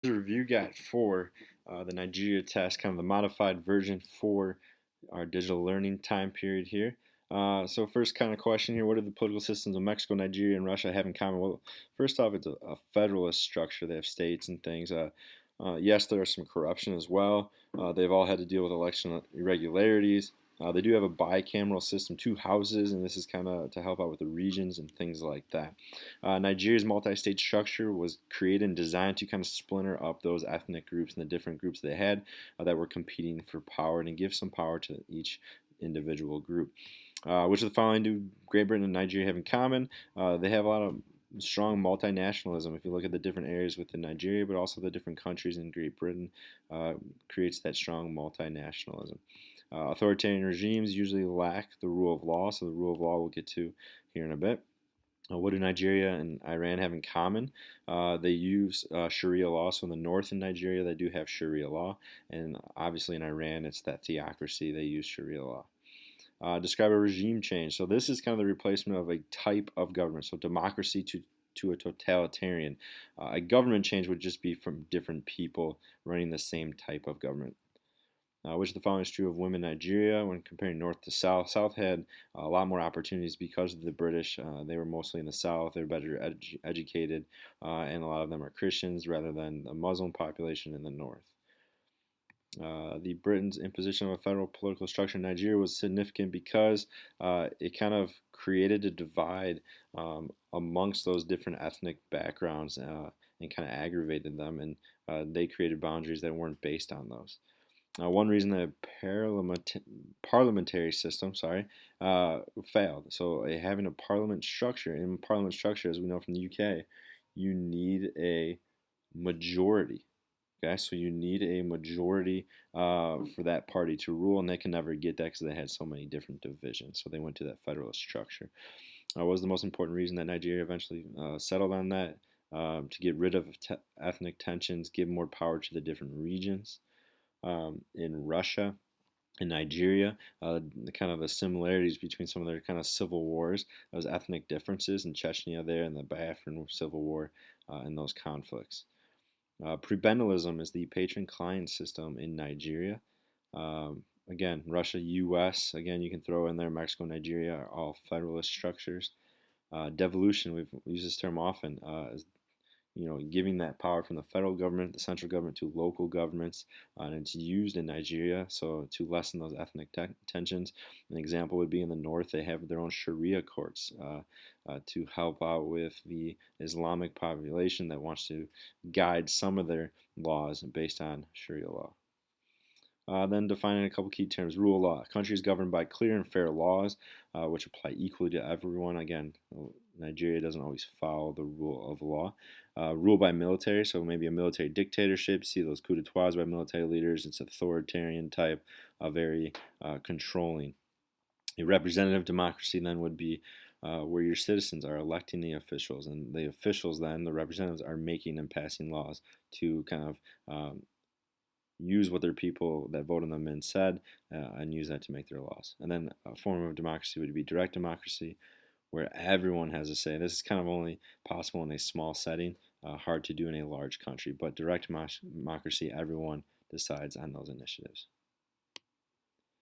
Review guide for the Nigeria test, kind of the modified version for our digital learning time period here. So first kind of question here, what do the political systems of Mexico, Nigeria, and Russia have in common? Well, first off, it's a federalist structure. They have states and things. Yes, there is some corruption as well. They've all had to deal with election irregularities. They do have a bicameral system, two houses, and this is kind of to help out with the regions and things like that. Nigeria's multi-state structure was created and designed to kind of splinter up those ethnic groups and the different groups they had that were competing for power and give some power to each individual group. Which of the following do Great Britain and Nigeria have in common? They have a lot of strong multinationalism. If you look at the different areas within Nigeria, but also the different countries in Great Britain, creates that strong multinationalism. Authoritarian regimes usually lack the rule of law, so the rule of law we'll get to here in a bit. What do Nigeria and Iran have in common? They use Sharia law. So in the north in Nigeria, they do have Sharia law, and obviously in Iran, it's that theocracy. They use Sharia law. Describe a regime change. So this is kind of the replacement of a type of government. So democracy to a totalitarian. A government change would just be from different people running the same type of government. Which of the following is true of women in Nigeria when comparing north to south? South had a lot more opportunities because of the British. They were mostly in the south. They were better educated, and a lot of them are Christians rather than a Muslim population in the north. The Britain's imposition of a federal political structure in Nigeria was significant because it kind of created a divide amongst those different ethnic backgrounds and kind of aggravated them, and they created boundaries that weren't based on those. One reason the parliamentary system, failed. So having a parliament structure, in parliament structure, as we know from the UK, you need a majority. Okay, so you need a majority for that party to rule, and they can never get that because they had so many different divisions. So they went to that federalist structure. What was the most important reason that Nigeria eventually settled on that? To get rid of ethnic tensions, give more power to the different regions. In Russia and Nigeria, the kind of the similarities between some of their kind of civil wars, those ethnic differences in Chechnya there and the Biafran Civil War and those conflicts. Prebendalism is the patron-client system in Nigeria. Again, Russia, U.S., again, you can throw in there Mexico, Nigeria are all federalist structures. Devolution, we've used this term often, is giving that power from the federal government, the central government, to local governments, and it's used in Nigeria, so to lessen those ethnic tensions. An example would be in the north, they have their own Sharia courts to help out with the Islamic population that wants to guide some of their laws based on Sharia law. Then defining a couple key terms. Rule of law. A country is governed by clear and fair laws, which apply equally to everyone. Again, Nigeria doesn't always follow the rule of law. Rule by military, so maybe a military dictatorship. See those coups d'etats by military leaders. It's authoritarian type, very controlling. A representative democracy then would be where your citizens are electing the officials, and the officials then, the representatives, are making and passing laws to kind of use what their people that voted them in said and use that to make their laws. And then a form of democracy would be direct democracy, where everyone has a say. This is kind of only possible in a small setting, hard to do in a large country, but direct democracy, everyone decides on those initiatives.